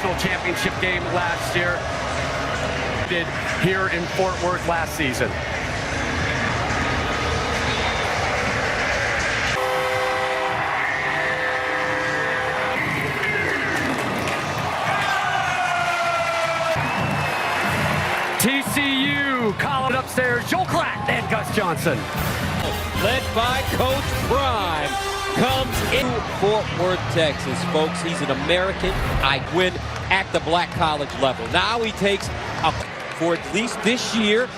national championship game last year. Did here in Fort Worth last season. TCU calling it upstairs. Joel Klatt and Gus Johnson. Led by Coach Prime, comes in Fort Worth, Texas, folks. He's an American. I win at the black college level. Now he takes, for at least this year,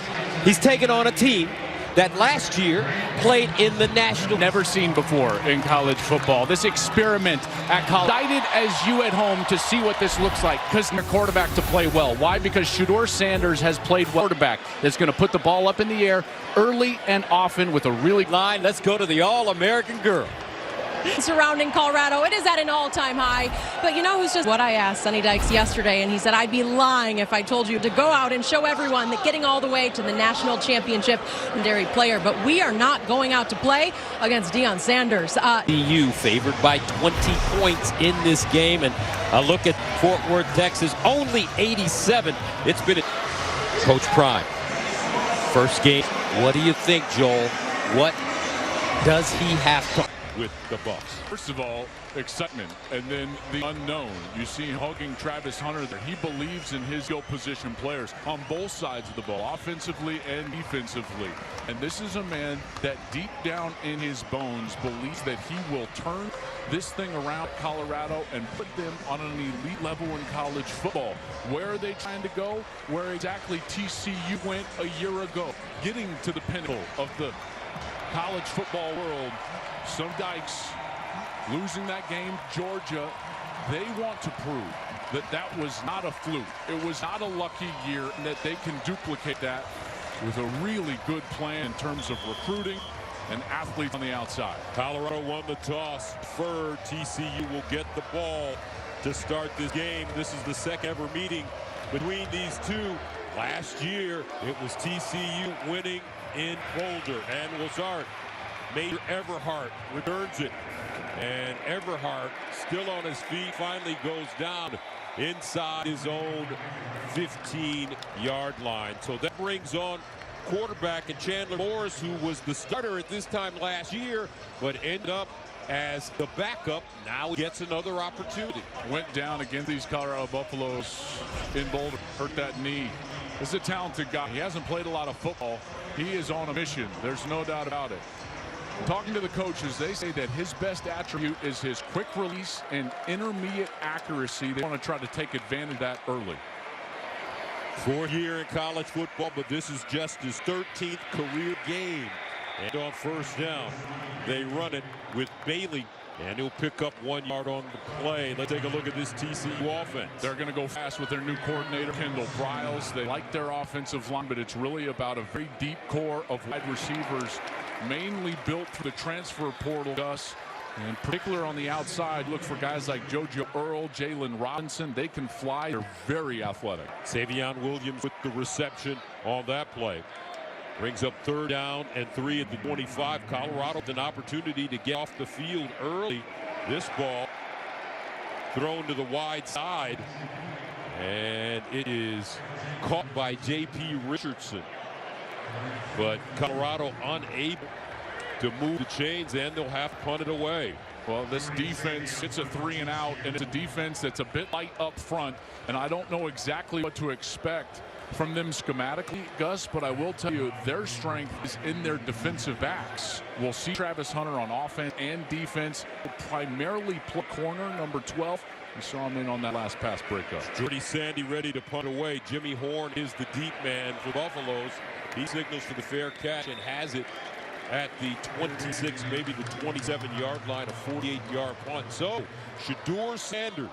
he's taken on a team that last year played in the national. Never seen before in college football. This experiment at college. Excited as you at home to see what this looks like, because their quarterback to play well. Why? Because Shedeur Sanders has played well. Quarterback that's going to put the ball up in the air early and often with a really line. Let's go to the All-American girl. Surrounding Colorado, it is at an all-time high. But you know who's just what I asked Sonny Dykes yesterday, and he said I'd be lying if I told you to go out and show everyone that getting all the way to the national championship and dairy player. But we are not going out to play against Deion Sanders. TCU favored by 20 points in this game, and a look at Fort Worth, Texas, only 87. It's been Coach Prime. First game. What do you think, Joel? What does he have to with the Bucs? First of all, excitement, and then the unknown. You see him hugging Travis Hunter there. He believes in his skill position players on both sides of the ball, offensively and defensively. And this is a man that deep down in his bones believes that he will turn this thing around Colorado and put them on an elite level in college football. Where are they trying to go? Where exactly TCU went a year ago, getting to the pinnacle of the college football world. Some Dykes losing that game, Georgia, they want to prove that that was not a fluke. It was not a lucky year, and that they can duplicate that with a really good plan in terms of recruiting and athletes on the outside. Colorado won the toss. TCU will get the ball to start this game. This is the second ever meeting between these two. Last year, it was TCU winning in Boulder, and Lazard. Major Everhart returns it, and Everhart, still on his feet, finally goes down inside his own 15-yard line. So that brings on quarterback and Chandler Morris, who was the starter at this time last year, but ended up as the backup. Now he gets another opportunity. Went down against these Colorado Buffaloes in Boulder, hurt that knee. This is a talented guy. He hasn't played a lot of football. He is on a mission. There's no doubt about it. Talking to the coaches, they say that his best attribute is his quick release and intermediate accuracy. They want to try to take advantage of that early. Fourth year in college football, but this is just his 13th career game. And on first down, they run it with Bailey, and he'll pick up 1 yard on the play. Let's take a look at this TCU offense. They're going to go fast with their new coordinator, Kendall Briles. They like their offensive line, but it's really about a very deep core of wide receivers, mainly built for the transfer portal, Gus. And in particular on the outside, look for guys like JoJo Earl, Jalen Robinson. They can fly. They're very athletic. Savion Williams with the reception on that play. Brings up 3rd down and 3 at the 25. Colorado with an opportunity to get off the field early. This ball thrown to the wide side, and it is caught by J.P. Richardson. But Colorado unable to move the chains, and they'll have to punt it away. Well, this defense, it's a 3 and out, and it's a defense that's a bit light up front, and I don't know exactly what to expect from them schematically, Gus, but I will tell you their strength is in their defensive backs. We'll see Travis Hunter on offense and defense. Will primarily play corner, number 12. We saw him in on that last pass breakup. Jordy Sandy ready to punt away. Jimmy Horn is the deep man for Buffaloes. He signals for the fair catch and has it at the 26, maybe the 27-yard line, a 48-yard punt. So, Shedeur Sanders,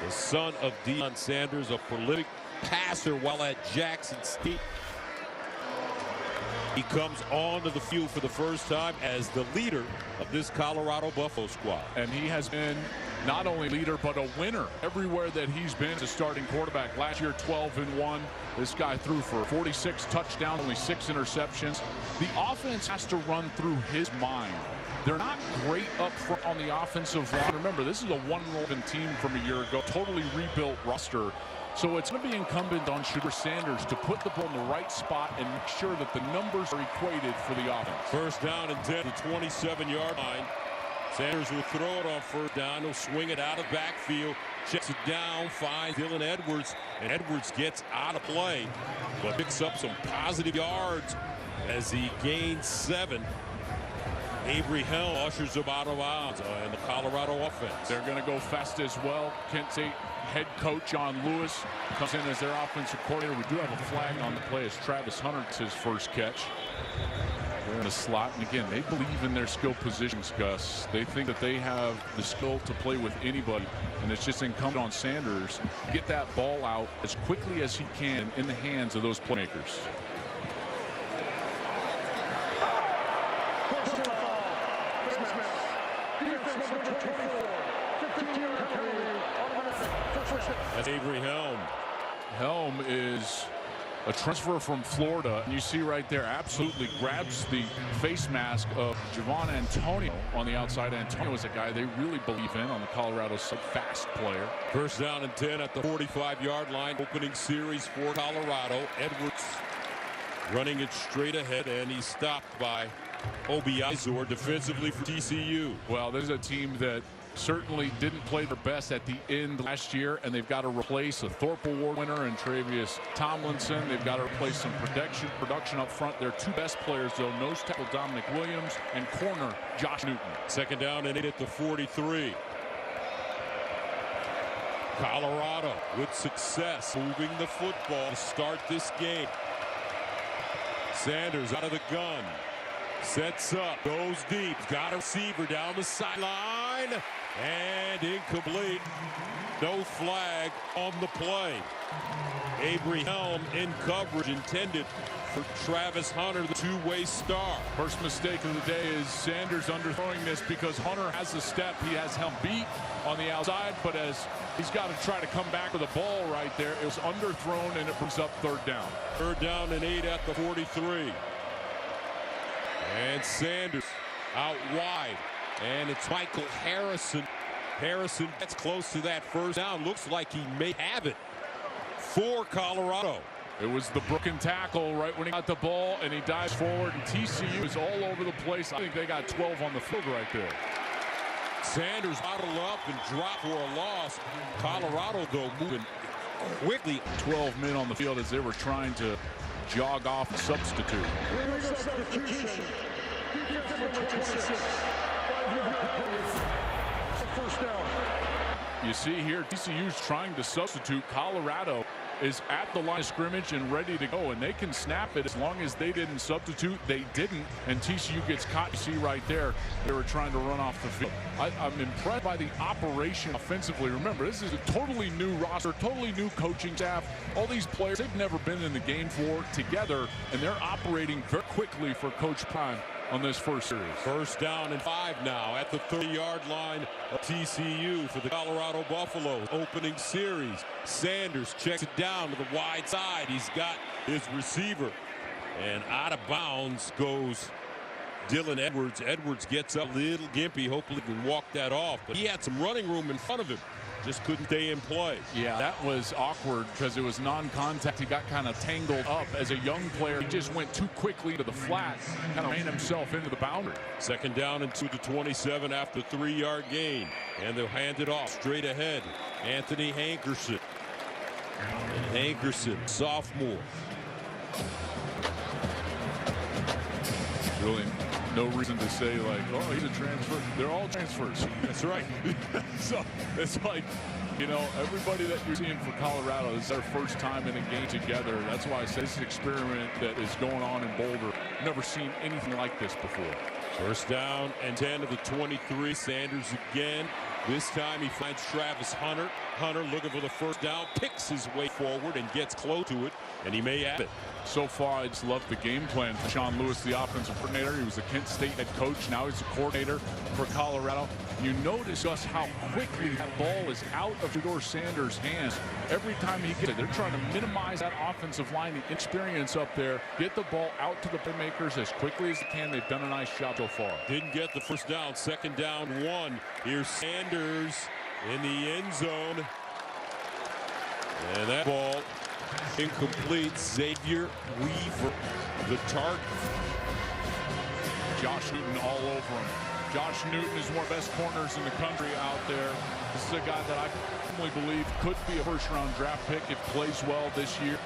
the son of Deion Sanders, a prolific passer while at Jackson State. He comes onto the field for the first time as the leader of this Colorado Buffalo squad. And he has been not only leader, but a winner everywhere that he's been as a starting quarterback. Last year, 12-1. This guy threw for 46 touchdowns, only 6 interceptions. The offense has to run through his mind. They're not great up front on the offensive line. Remember, this is a one-roven team from a year ago, totally rebuilt roster. So it's going to be incumbent on Shedeur Sanders to put the ball in the right spot and make sure that the numbers are equated for the offense. First down and 10, the 27-yard line. Sanders will throw it on first down. He'll swing it out of backfield. Checks it down, finds Dylan Edwards. And Edwards gets out of play, but picks up some positive yards as he gains 7. Avery Helm ushers him out of bounds in the Colorado offense. They're going to go fast as well. Kent State head coach John Lewis comes in as their offensive coordinator. We do have a flag on the play as Travis Hunter gets his first catch. They're in the slot, and again, they believe in their skill positions, Gus. They think that they have the skill to play with anybody, and it's just incumbent on Sanders to get that ball out as quickly as he can in the hands of those playmakers. That's Avery Helm. Helm is a transfer from Florida. And you see right there, absolutely grabs the face mask of Javon Antonio on the outside. Antonio is a guy they really believe in on the Colorado side, fast player. First down and 10 at the 45-yard line. Opening series for Colorado. Edwards running it straight ahead, and he's stopped by Obi Izor defensively for TCU. Well, this is a team that certainly didn't play their best at the end last year, and they've got to replace a Thorpe Award winner and Travius Tomlinson. They've got to replace some production up front. Their two best players, though, nose tackle Dominic Williams and corner Josh Newton. Second down and 8 at the 43. Colorado with success moving the football to start this game. Sanders out of the gun. Sets up, goes deep, got a receiver down the sideline, and incomplete. No flag on the play. Avery Helm in coverage intended for Travis Hunter, the two-way star. First mistake of the day is Sanders underthrowing this because Hunter has a step. He has Helm beat on the outside, but as he's got to try to come back with a ball right there, it was underthrown, and it brings up third down. Third down and 8 at the 43. And Sanders out wide, and it's Michael Harrison. Harrison gets close to that first down. Looks like he may have it for Colorado. It was the broken tackle right when he got the ball, and he dives forward, and TCU is all over the place. I think they got 12 on the field right there. Sanders bottled up and dropped for a loss. Colorado, though, moving quickly. 12 men on the field as they were trying to jog off a substitute. Substitution. Defense number 26. 5 first down. You see here, TCU's trying to substitute. Colorado is at the line of scrimmage and ready to go, and they can snap it as long as they didn't substitute. They didn't, and TCU gets caught. You see right there, they were trying to run off the field. I'm impressed by the operation offensively. Remember, this is a totally new roster, totally new coaching staff. All these players, they've never been in the game for together, and they're operating very quickly for Coach Prime on this first series. First down and 5 now at the 30-yard line of TCU for the Colorado Buffaloes. Opening series. Sanders checks it down to the wide side. He's got his receiver. And out of bounds goes Dylan Edwards. Edwards gets up a little gimpy. Hopefully he can walk that off. But he had some running room in front of him. Just couldn't stay in play. Yeah, that was awkward because it was non-contact. He got kind of tangled up as a young player. He just went too quickly to the flat, kind of ran himself into the boundary. Second down and 2 to 27 after 3-yard gain. And they'll hand it off straight ahead. Anthony Hankerson. And Hankerson, sophomore. Really no reason to say like, oh, he's a transfer. They're all transfers. That's right. So it's like, you know, everybody that you're seeing for Colorado is their first time in a game together. That's why I say this experiment that is going on in Boulder. Never seen anything like this before. First down and 10 to the 23. Sanders again. This time he finds Travis Hunter. Hunter looking for the first down, picks his way forward and gets close to it, and he may have it. So far, I just love the game plan for Sean Lewis, the offensive coordinator. He was the Kent State head coach. Now he's the coordinator for Colorado. You notice just how quickly that ball is out of Shedeur Sanders' hands. Every time he gets it, they're trying to minimize that offensive line, the experience up there, get the ball out to the playmakers as quickly as they can. They've done a nice job so far. Didn't get the first down. Second down, 1. Here's Sanders in the end zone. And that ball incomplete. Xavier Weaver, the target. Josh Newton all over him. Josh Newton is one of the best corners in the country out there. This is a guy that I firmly believe could be a first-round draft pick if plays well this year.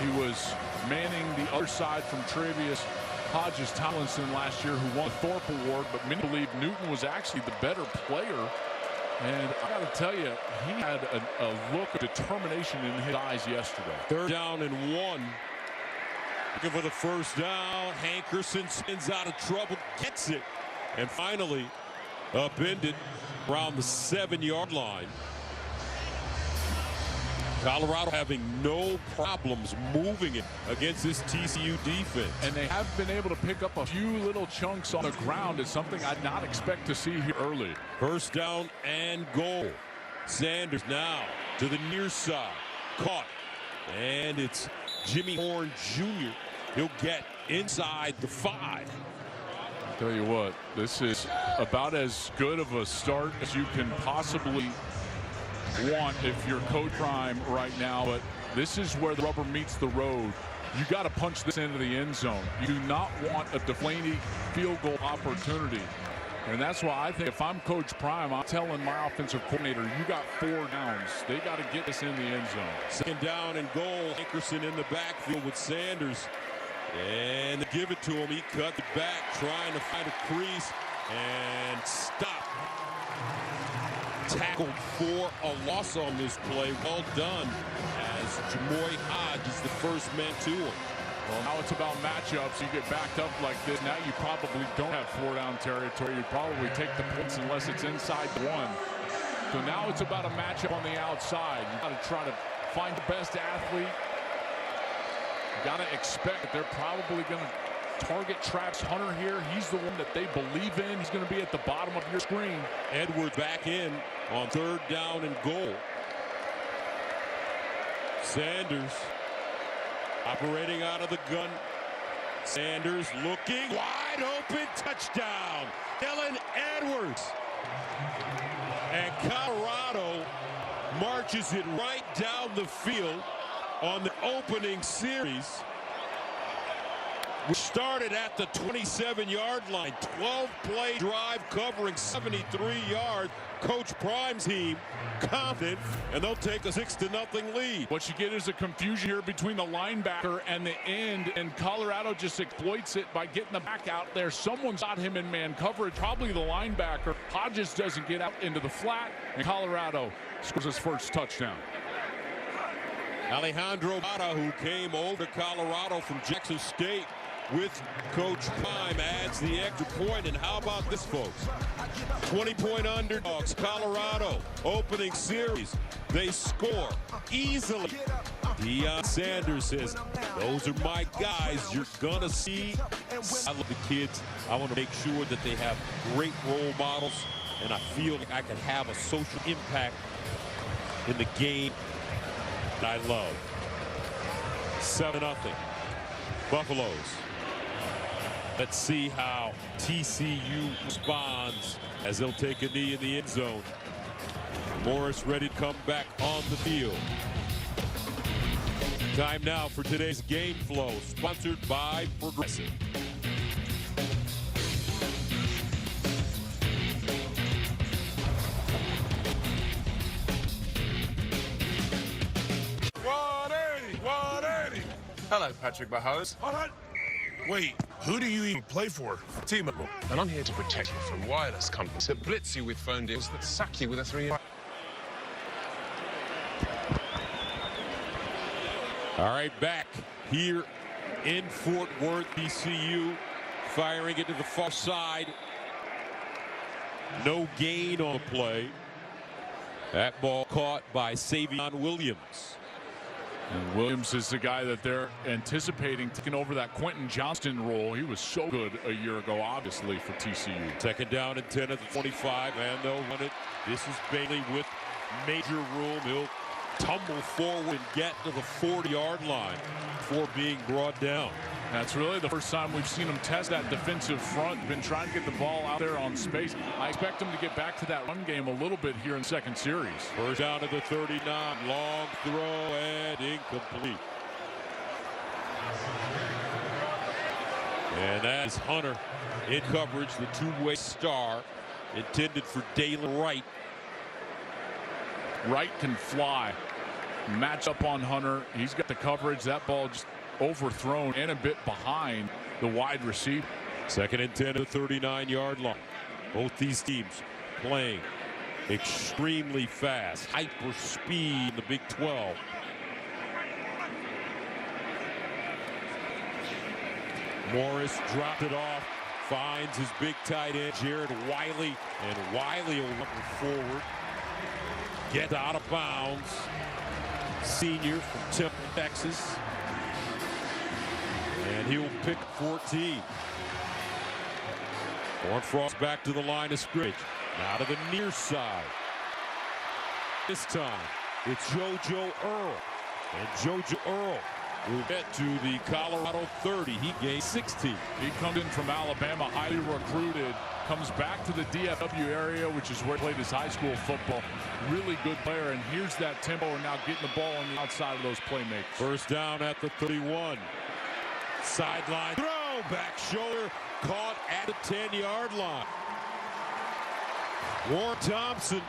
He was manning the other side from Travius Hodges Tomlinson last year, who won the Thorpe Award, but many believe Newton was actually the better player. And I got to tell you, he had a look of determination in his eyes yesterday. Third down and 1. Looking for the first down. Hankerson spins out of trouble, gets it, and finally upended around the 7-yard line. Colorado having no problems moving it against this TCU defense. And they have been able to pick up a few little chunks on the ground. It's something I'd not expect to see here early. First down and goal. Sanders now to the near side. Caught. And it's Jimmy Horn Jr. He'll get inside the 5. Tell you what, this is about as good of a start as you can possibly want if you're Coach Prime right now, but this is where the rubber meets the road. You got to punch this into the end zone. You do not want a Deflaney field goal opportunity. And that's why I think if I'm Coach Prime, I'm telling my offensive coordinator, you got 4 downs. They got to get this in the end zone. Second down and goal. Hankerson in the backfield with Sanders. And they give it to him. He cut it back, trying to find a crease and stop. Tackled for a loss on this play. Well done, as Jamoy Hodge is the first man to him. Well, now it's about matchups. You get backed up like this. Now you probably don't have 4-down territory. You probably take the points unless it's inside 1. So now it's about a matchup on the outside. You got to try to find the best athlete. You got to expect that they're probably going to target Travis Hunter here. He's the one that they believe in. He's going to be at the bottom of your screen. Edwards back in on third down and goal. Sanders operating out of the gun. Sanders looking wide open. Touchdown. Dylan Edwards. And Colorado marches it right down the field on the opening series, which started at the 27-yard line. 12-play drive covering 73 yards. Coach Prime's team confident, and they'll take a 6-0 lead. What you get is a confusion here between the linebacker and the end, and Colorado just exploits it by getting the back out there. Someone's got him in man coverage, probably the linebacker. Hodges doesn't get out into the flat, and Colorado scores his first touchdown. Alejandro Mata, who came over to Colorado from Jackson State with Coach Prime, adds the extra point. And how about this, folks? 20-point underdogs, Colorado, opening series. They score easily. Deion Sanders says, those are my guys. You're going to see. I love the kids. I want to make sure that they have great role models. And I feel like I can have a social impact in the game I love. 7-0 Buffaloes. Let's see how TCU responds as they'll take a knee in the end zone. Morris ready to come back on the field. Time now for today's game flow, sponsored by Progressive. Hello, Patrick Mahomes. Wait, who do you even play for? T-Mobile. And I'm here to protect you from wireless companies that blitz you with phone deals that sack you with a 3. All right, back here in Fort Worth, TCU firing it to the far side. No gain on the play. That ball caught by Savion Williams. And Williams is the guy that they're anticipating taking over that Quentin Johnston role. He was so good a year ago, obviously, for TCU. Second down and 10 at the 25, and they'll run it. This is Bailey with major room. He'll tumble forward and get to the 40-yard line before being brought down. That's really the first time we've seen him test that defensive front. Been trying to get the ball out there on space. I expect him to get back to that run game a little bit here in the second series. First down to the 39. Long throw and incomplete. And that is Hunter in coverage, the two-way star intended for Dalen Wright. Wright can fly. Match up on Hunter. He's got the coverage. That ball just overthrown and a bit behind the wide receiver. Second and 10 to the 39-yard line. Both these teams playing extremely fast. Hyper speed in the Big 12. Morris dropped it off. Finds his big tight end, Jared Wiley. And Wiley will run forward. Get out of bounds. Senior from Temple, Texas. And he'll pick 14. Hornfrost back to the line of scrimmage. Now to the near side. This time, it's JoJo Earl. And JoJo Earl will get to the Colorado 30. He gained 16. He comes in from Alabama, highly recruited. Comes back to the DFW area, which is where he played his high school football. Really good player, and here's that tempo, and now getting the ball on the outside of those playmakers. First down at the 31. Sideline throw, back shoulder, caught at the 10-yard line. Warren Thompson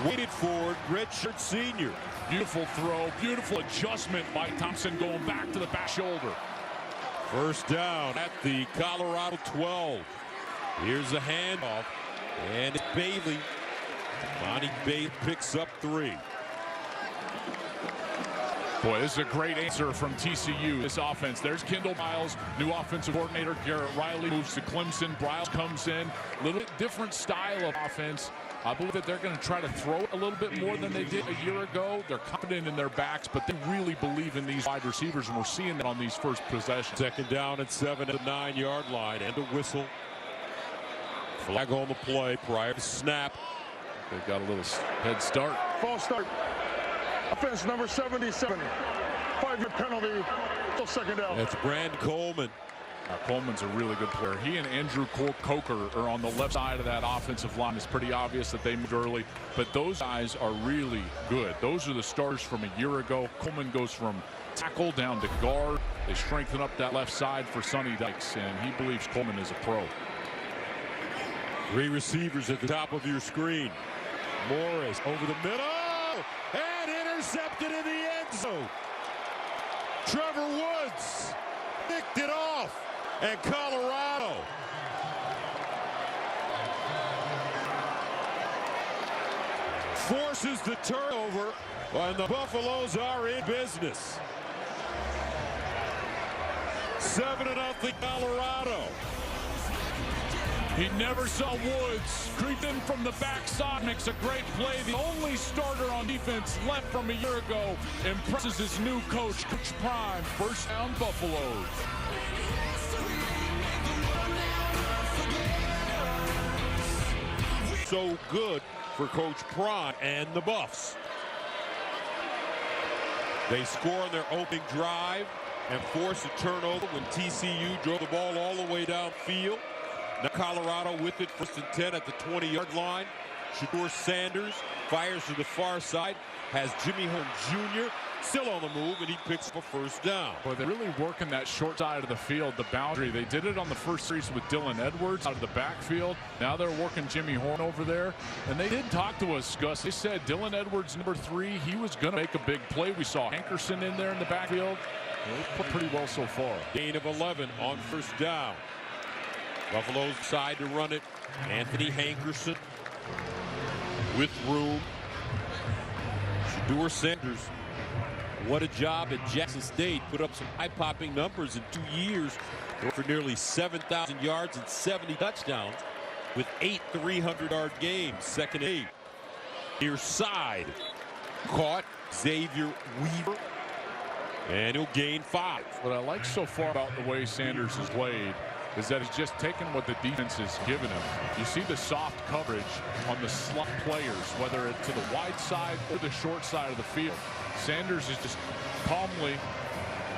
waited for it, redshirt senior. Beautiful throw, beautiful adjustment by Thompson going back to the back shoulder. First down at the Colorado 12. Here's a handoff, and it's Bailey. Bonnie Bailey picks up 3. Boy, this is a great answer from TCU, this offense. There's Kendall Miles, new offensive coordinator. Garrett Riley moves to Clemson. Briles comes in. A little bit different style of offense. I believe that they're going to try to throw it a little bit more than they did a year ago. They're confident in their backs, but they really believe in these wide receivers, and we're seeing that on these first possessions. Second down and 7 at the 9-yard line, and a whistle. Flag on the play prior to snap. They've got a little head start. False start. Offense number 77. 5-yard penalty. Still second down. That's Brand Coleman. Coleman's a really good player. He and Andrew Coker are on the left side of that offensive line. It's pretty obvious that they moved early, but those guys are really good. Those are the starters from a year ago. Coleman goes from tackle down to guard. They strengthen up that left side for Sonny Dykes, and he believes Coleman is a pro. 3 receivers at the top of your screen. Morris over the middle and intercepted in the end zone. Trevor Woods picked it off, and Colorado forces the turnover, and the Buffaloes are in business. 7-0 Colorado. He never saw Woods creep in from the backside, makes a great play. The only starter on defense left from a year ago impresses his new coach, Coach Prime. First down, Buffaloes. So good for Coach Prime and the Buffs. They score on their opening drive and force a turnover when TCU drove the ball all the way downfield. Now Colorado with it, first and 10 at the 20-yard line. Shedeur Sanders fires to the far side, has Jimmy Horn Jr. still on the move, and he picks up a first down. Boy, they're really working that short side of the field, the boundary. They did it on the first series with Dylan Edwards out of the backfield. Now they're working Jimmy Horn over there. And they did talk to us, Gus. They said Dylan Edwards, number 3, he was going to make a big play. We saw Hankerson in there in the backfield. They played pretty well so far. Gain of 11 on first down. Buffaloes decide to run it. Anthony Hankerson with room. Shedeur Sanders, what a job at Jackson State. Put up some eye-popping numbers in 2 years for nearly 7,000 yards and 70 touchdowns with 8 300-yard games. Second 8. Near side. Caught Xavier Weaver. And he'll gain 5. What I like so far about the way Sanders has played is that he's just taken what the defense has given him. You see the soft coverage on the slot players, whether it's to the wide side or the short side of the field. Sanders is just calmly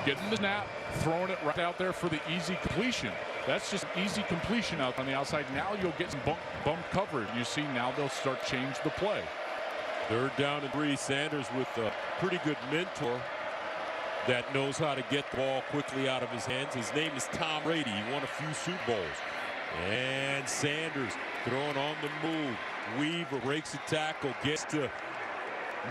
getting the snap, throwing it right out there for the easy completion. That's just easy completion out on the outside. Now you'll get some bump coverage. You see now they'll start change the play. 3rd down and 3. Sanders with a pretty good mentor that knows how to get the ball quickly out of his hands. His name is Tom Brady. He won a few Super Bowls. And Sanders throwing on the move. Weaver breaks a tackle, gets to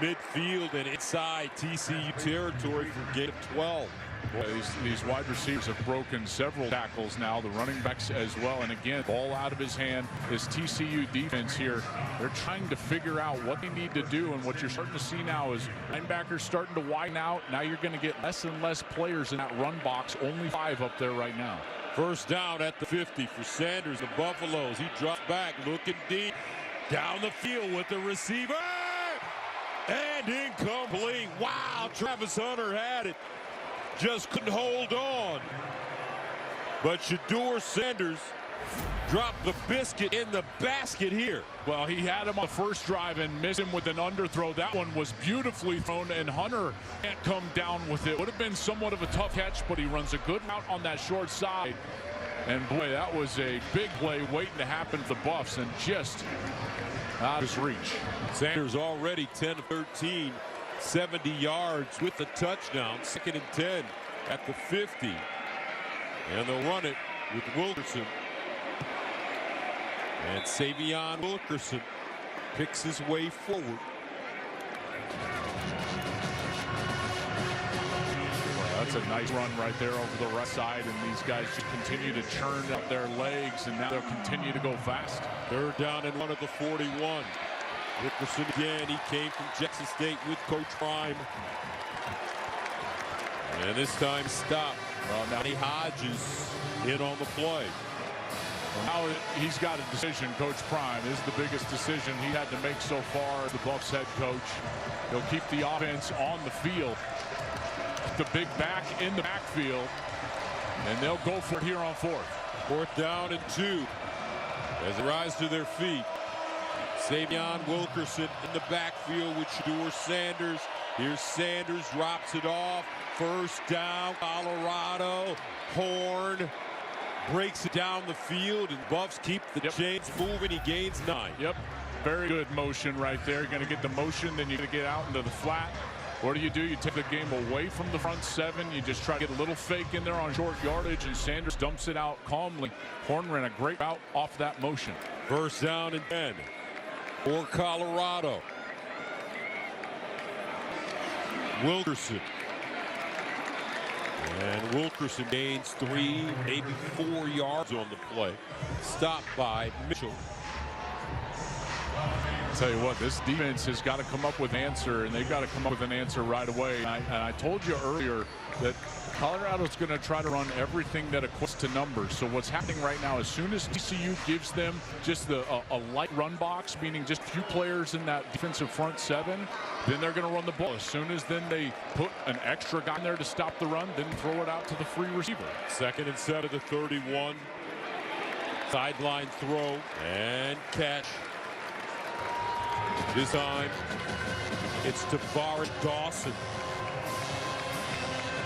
midfield and inside TCU territory for gain of 12. Boy, these wide receivers have broken several tackles now, the running backs as well. And again, ball out of his hand. This TCU defense here, they're trying to figure out what they need to do. And what you're starting to see now is linebackers starting to widen out. Now you're going to get less and less players in that run box. Only 5 up there right now. 1st down at the 50 for Sanders, the Buffaloes. He drops back, looking deep. Down the field with the receiver. And incomplete. Wow, Travis Hunter had it. Just couldn't hold on. But Shedeur Sanders dropped the biscuit in the basket here. Well, he had him on the first drive and missed him with an underthrow. That one was beautifully thrown, and Hunter can't come down with it. Would have been somewhat of a tough catch, but he runs a good route on that short side. And boy, that was a big play waiting to happen to the Buffs, and just out of his reach. Sanders already 10 of 13. 70 yards with the touchdown. 2nd and 10 at the 50. And they'll run it with Wilkerson. And Savion Wilkerson picks his way forward. That's a nice run right there over the right side, and these guys just continue to churn up their legs, and now they'll continue to go fast. 3rd down and 1 at the 41. Wilkerson again. He came from Jackson State with Coach Prime. And this time stop. Well, now Hodges in on the play. Now he's got a decision. Coach Prime is the biggest decision he had to make so far as the Buffs head coach. He'll keep the offense on the field. The big back in the backfield. And they'll go for it here on 4th. 4th down and 2. As they rise to their feet. Savion Wilkerson in the backfield with Shedeur Sanders. Here's Sanders, drops it off. 1st down, Colorado. Horn breaks it down the field, and Buffs keep the chains moving. He gains 9. Yep, very good motion right there. You're going to get the motion, then you're going to get out into the flat. What do? You take the game away from the front 7. You just try to get a little fake in there on short yardage, and Sanders dumps it out calmly. Horn ran a great route off that motion. 1st down and 10 for Colorado. Wilkerson. And Wilkerson gains 3, maybe 4 yards on the play. Stopped by Mitchell. I'll tell you what, this defense has got to come up with an answer, and they've got to come up with an answer right away. And I told you earlier that Colorado's going to try to run everything that equates to numbers. So what's happening right now, as soon as TCU gives them just a light run box, meaning just a few players in that defensive front 7, then they're going to run the ball. As soon as then they put an extra guy in there to stop the run, then throw it out to the free receiver. 2nd and 7 at the 31. Sideline throw and catch. This time it's Tavares Dawson.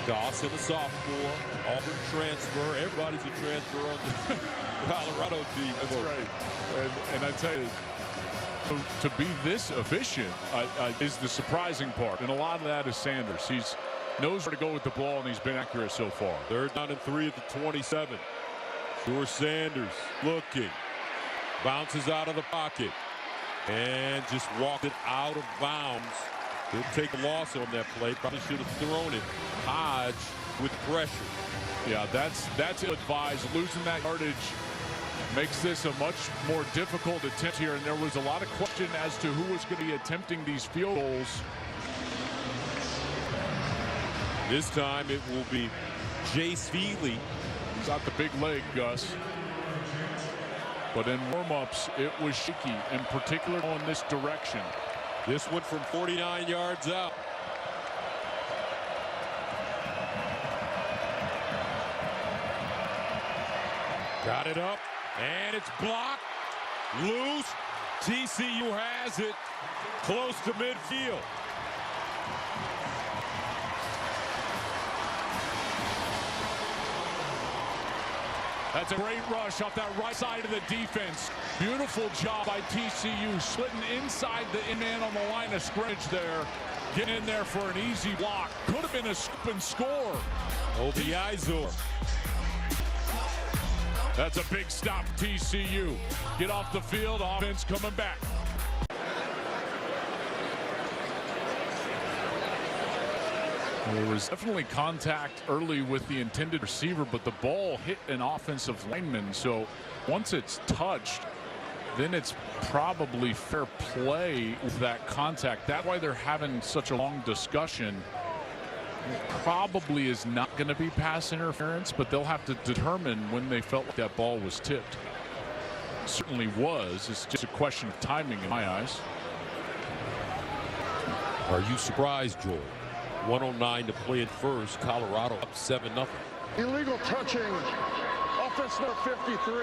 Dawson, a sophomore, Auburn transfer. Everybody's a transfer on the Colorado team. That's right. And I tell you, to be this efficient is the surprising part. And a lot of that is Sanders. He knows where to go with the ball, and he's been accurate so far. 3rd down and 3 at the 27. Shedeur Sanders looking. Bounces out of the pocket. And just walked it out of bounds. He'll take a loss on that play. Probably should have thrown it. Hodge with pressure. Yeah, that's ill-advised. Losing that yardage makes this a much more difficult attempt here. And there was a lot of question as to who was going to be attempting these field goals. This time it will be Jace Feely. He's got the big leg, Gus. But in warm-ups, it was shaky, in particular in this direction. This one from 49 yards out. Got it up, and it's blocked. Loose. TCU has it close to midfield. That's a great rush off that right side of the defense. Beautiful job by TCU, splitting inside the man on the line of scrimmage there. Getting in there for an easy block. Could have been a scoop and score. Obi Izor. That's a big stop, TCU. Get off the field, offense coming back. There was definitely contact early with the intended receiver, but the ball hit an offensive lineman. So once it's touched, then it's probably fair play with that contact. That's why they're having such a long discussion. It probably is not going to be pass interference, but they'll have to determine when they felt like that ball was tipped. It certainly was. It's just a question of timing in my eyes. Are you surprised, Joel? 109 to play at first. Colorado up 7-0. Illegal touching. Offense number 53.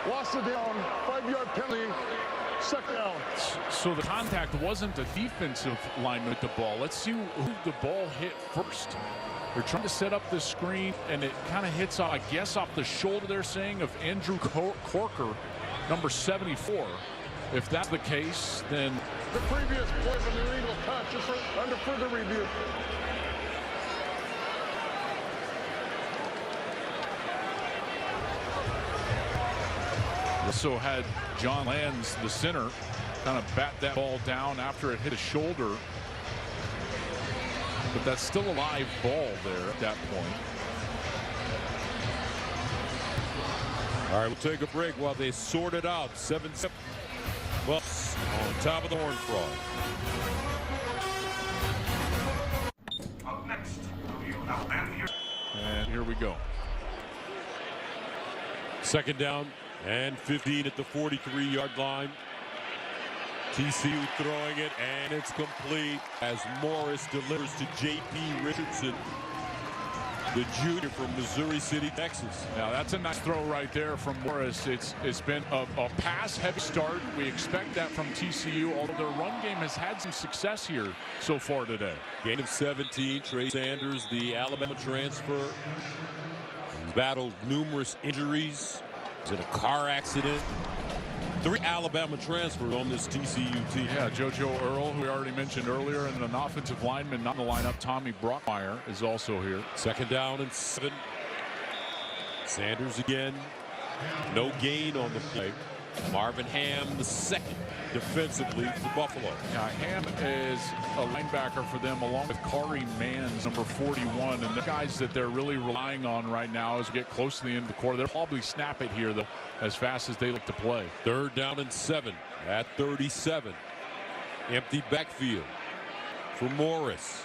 Lost it down. 5-yard penalty. Second down. So the contact wasn't a defensive lineman with the ball. Let's see who the ball hit first. They're trying to set up this screen, and it kind of hits, I guess, off the shoulder, they're saying, of Andrew Corker, number 74. If that's the case, then The previous play was an illegal touch. Just under further review. also had John Lands, the center, kind of bat that ball down after it hit his shoulder. But that's still a live ball there at that point. All right, we'll take a break while they sort it out. 7-7. Bucks on top of the Horned Frog. And here we go. Second down and 15 at the 43-yard line. TCU throwing it, and it's complete as Morris delivers to J.P. Richardson, the junior from Missouri City, Texas. Now that's a nice throw right there from Morris. It's been a pass-heavy start. We expect that from TCU, although their run game has had some success here so far today. Gain of 17. Trey Sanders, the Alabama transfer, battled numerous injuries. Was in a car accident. 3 Alabama transfers on this TCU team. Yeah, JoJo Earl, who we already mentioned earlier, and an offensive lineman not in the lineup, Tommy Brockmeyer, is also here. Second down and 7. Sanders again. No gain on the play. Marvin Ham, the second defensively for Buffalo. Yeah, Ham is a linebacker for them, along with Kari Mans, number 41. And the guys that they're really relying on right now as we get close to the end of the quarter. They'll probably snap it here, though, as fast as they look to play. Third down and 7 at 37. Empty backfield for Morris.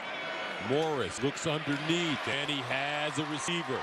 Morris looks underneath, and he has a receiver.